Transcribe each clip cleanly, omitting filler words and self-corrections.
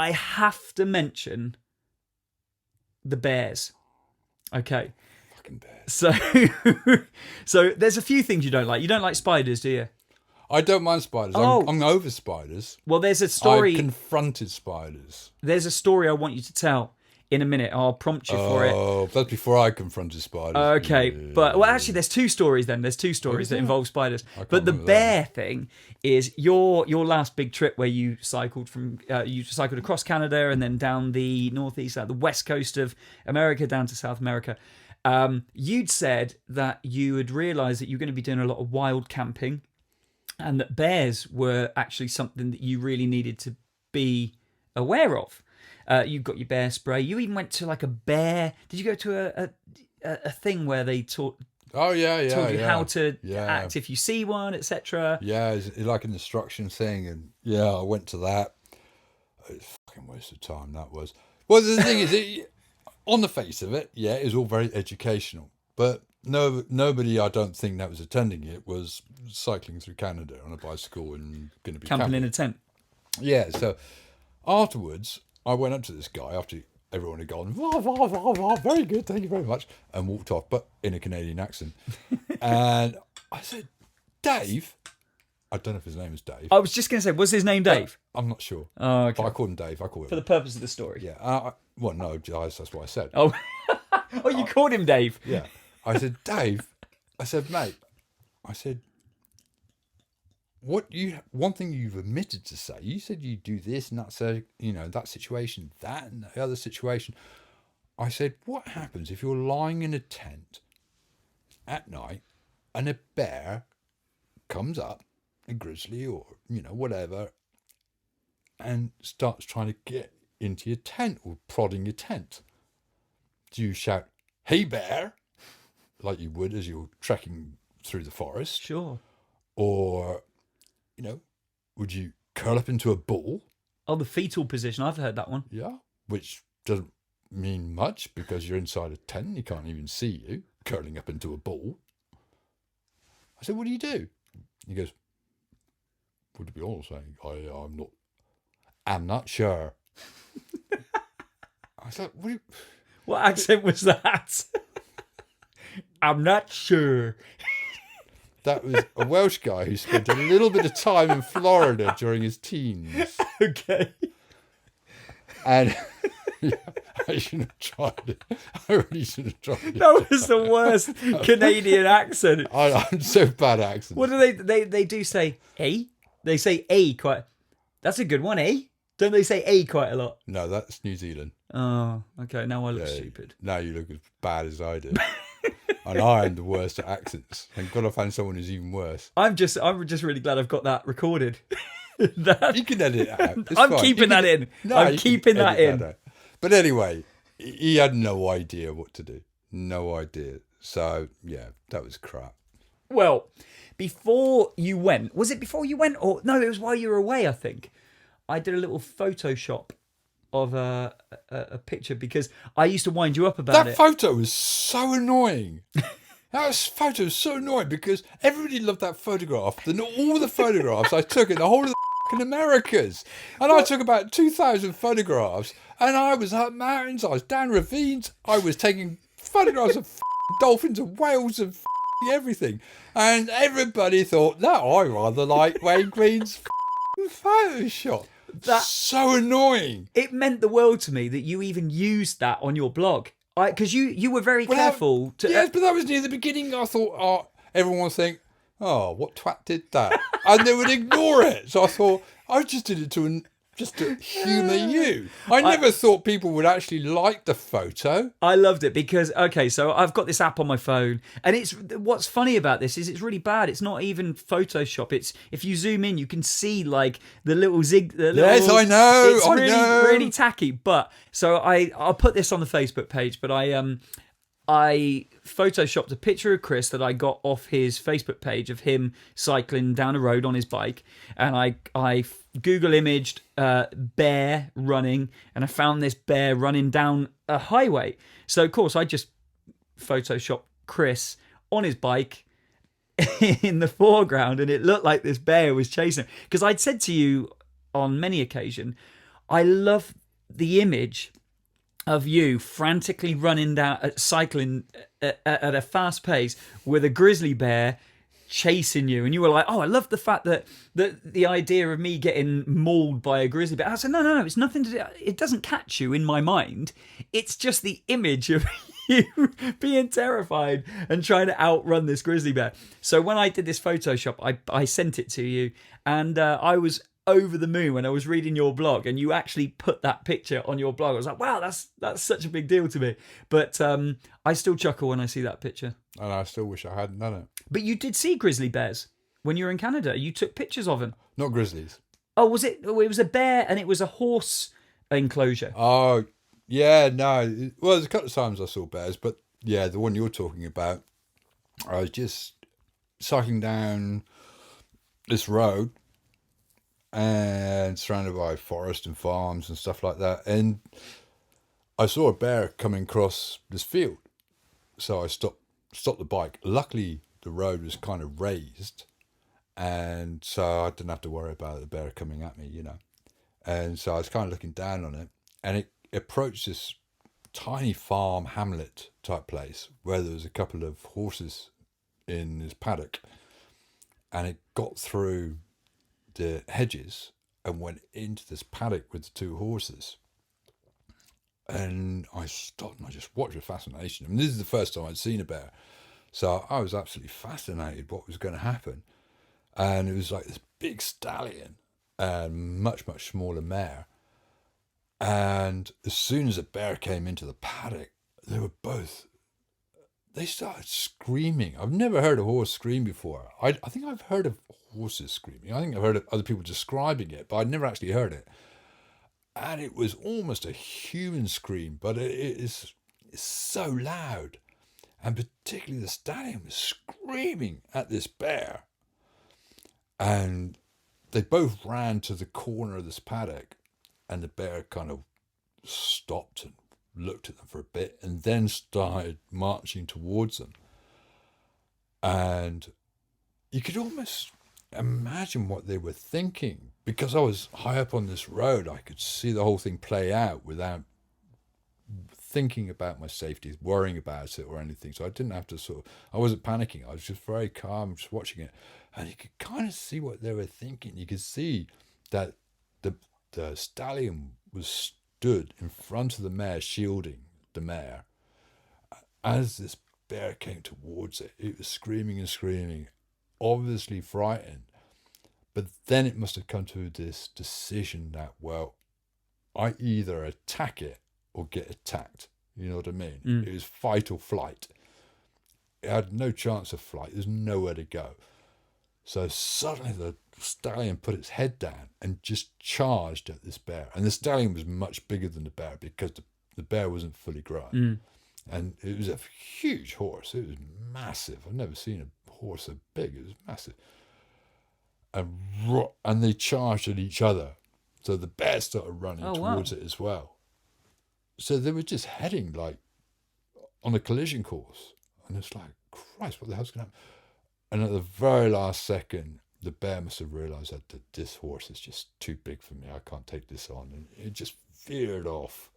I have to mention the bears. Okay. Fucking bears. So there's a few things you don't like. You don't like spiders, do you? I don't mind spiders. Oh. I'm over spiders. Well, there's a story. I've confronted spiders. There's a story I want you to tell in a minute. I'll prompt you for it. Oh, that's before I confronted spiders. Okay, Yeah. but actually, there's two stories. Then there's two stories that involve spiders. But the remember bear thing is your last big trip where you cycled across Canada and then down the northeast, the west coast of America, down to South America. You'd said that you had realised that you were going to be doing a lot of wild camping, and that bears were actually something that you really needed to be aware of. You've got your bear spray. You even went to like a bear. Did you go to a thing where they taught you how to act if you see one, etc.? Yeah, it's like an instruction thing, and I went to that. It's a fucking waste of time, that was. Well, the thing is, on the face of it, it was all very educational, but nobody, I don't think, that was attending it was cycling through Canada on a bicycle and going to be camping in a tent. Yeah, so afterwards, I went up to this guy after everyone had gone, "Wah, wah, wah, wah, very good, thank you very much," and walked off, but in a Canadian accent. And I said, "Dave," I don't know if his name is Dave. I was just going to say, was his name Dave? I'm not sure. Oh, okay. But I called him Dave. I called him. For the purpose of the story. Yeah. Well, no, that's what I said. Oh, you called him Dave? Yeah. I said, "Dave," I said, "Mate," I said, one thing you've omitted to say, you said you do this and that situation, that and the other situation. I said, what happens if you're lying in a tent at night and a bear comes up, a grizzly or, whatever, and starts trying to get into your tent or prodding your tent? Do you shout, "Hey, bear," like you would as you're trekking through the forest? Sure. Or, would you curl up into a ball? Oh, the fetal position. I've heard that one. Yeah. Which doesn't mean much because you're inside a tent and you can't even see you curling up into a ball. I said, "What do you do?" He goes, "Well, to be honest, I'm not sure." I said, What accent was that? I'm not sure. That was a Welsh guy who spent a little bit of time in Florida during his teens. Okay. And I shouldn't have tried it. I really should have tried it. That was the worst Canadian accent. I'm so bad at accents. What do they do say A? They say A quite. That's a good one, A. Don't they say A quite a lot? No, that's New Zealand. Oh, okay. Now I look stupid. Now you look as bad as I did. And I am the worst at accents. Thank God I found someone who's even worse. I'm just really glad I've got that recorded. That, you can edit it out. I'm keeping that in. No, I'm keeping that in. But anyway, he had no idea what to do. No idea. So, yeah, that was crap. Well, before you went, was it before you went? Or no, it was while you were away, I think. I did a little Photoshop of a picture because I used to wind you up about it. That photo was so annoying. Photo was so annoying because everybody loved that photograph. And all the photographs I took in the whole of the fucking Americas. And I took about 2,000 photographs. And I was up mountains, I was down ravines, I was taking photographs of dolphins and whales and everything. And everybody thought, no, I rather like Wayne Green's Photoshop. That's so annoying. It meant the world to me that you even used that on your blog. Because you were very careful to... Yes, but that was near the beginning. I thought, everyone would think, "Oh, what twat did that?" And they would ignore it. So I thought, I just did it just to humour you. I never thought people would actually like the photo. I loved it because, okay, so I've got this app on my phone, and what's funny about this is it's really bad. It's not even Photoshop. It's, if you zoom in, you can see like the little zig. Yes, I know. It's really tacky. But so I'll put this on the Facebook page. But I photoshopped a picture of Chris that I got off his Facebook page of him cycling down a road on his bike, and I Google imaged bear running, and I found this bear running down a highway. So of course I just photoshopped Chris on his bike in the foreground, and it looked like this bear was chasing him. Because I'd said to you on many occasions, I love the image of you frantically running down, cycling at a fast pace with a grizzly bear chasing you, and you were like, "Oh, I love the fact that the idea of me getting mauled by a grizzly bear." I said, "No, it's nothing to do. It doesn't catch you in my mind. It's just the image of you being terrified and trying to outrun this grizzly bear." So when I did this Photoshop, I sent it to you, and I was over the moon when I was reading your blog, and you actually put that picture on your blog. I was like, "Wow, that's such a big deal to me." But I still chuckle when I see that picture. And I still wish I hadn't done it. But you did see grizzly bears when you were in Canada. You took pictures of them. Not grizzlies. Oh, was it? It was a bear and it was a horse enclosure. Oh, yeah, no. Well, there's a couple of times I saw bears, but yeah, the one you're talking about, I was just cycling down this road and surrounded by forest and farms and stuff like that. And I saw a bear coming across this field. So I stopped the bike. Luckily, the road was kind of raised, and so I didn't have to worry about the bear coming at me, you know. And so I was kind of looking down on it, and it approached this tiny farm hamlet type place where there was a couple of horses in this paddock, and it got through the hedges and went into this paddock with the two horses. And I stopped and I just watched with fascination. I mean, this is the first time I'd seen a bear. So I was absolutely fascinated what was going to happen. And it was like this big stallion and much, much smaller mare. And as soon as the bear came into the paddock, they started screaming. I've never heard a horse scream before. I think I've heard of horses screaming. I think I've heard of other people describing it, but I'd never actually heard it. And it was almost a human scream, but it's so loud. And particularly the stallion was screaming at this bear. And they both ran to the corner of this paddock, and the bear kind of stopped and looked at them for a bit and then started marching towards them. And you could almost imagine what they were thinking. Because I was high up on this road, I could see the whole thing play out without thinking about my safety, worrying about it or anything. So I didn't have to I wasn't panicking. I was just very calm, just watching it. And you could kind of see what they were thinking. You could see that the stallion was stood in front of the mare, shielding the mare. As this bear came towards it, it was screaming and screaming, obviously frightened. But then it must have come to this decision that, well, I either attack it or get attacked. You know what I mean? It was fight or flight. It had no chance of flight. There's nowhere to go. So suddenly the stallion put its head down and just charged at this bear. And the stallion was much bigger than the bear because the bear wasn't fully grown. And it was a huge horse. It was massive. I've never seen a horse so big. It was massive. And they charged at each other. So the bear started running towards it as well. So they were just heading like on a collision course. And it's like, Christ, what the hell's going to happen? And at the very last second, the bear must have realised that this horse is just too big for me. I can't take this on. And it just veered off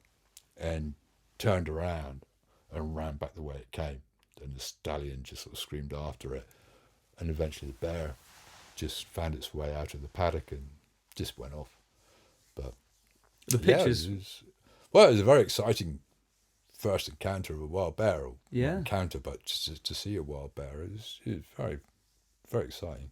and turned around and ran back the way it came. And the stallion just sort of screamed after it. And eventually the bear just found its way out of the paddock and just went off. But the pictures, it was a very exciting first encounter of a wild bear. Or yeah, encounter, but just to see a wild bear is very, very exciting.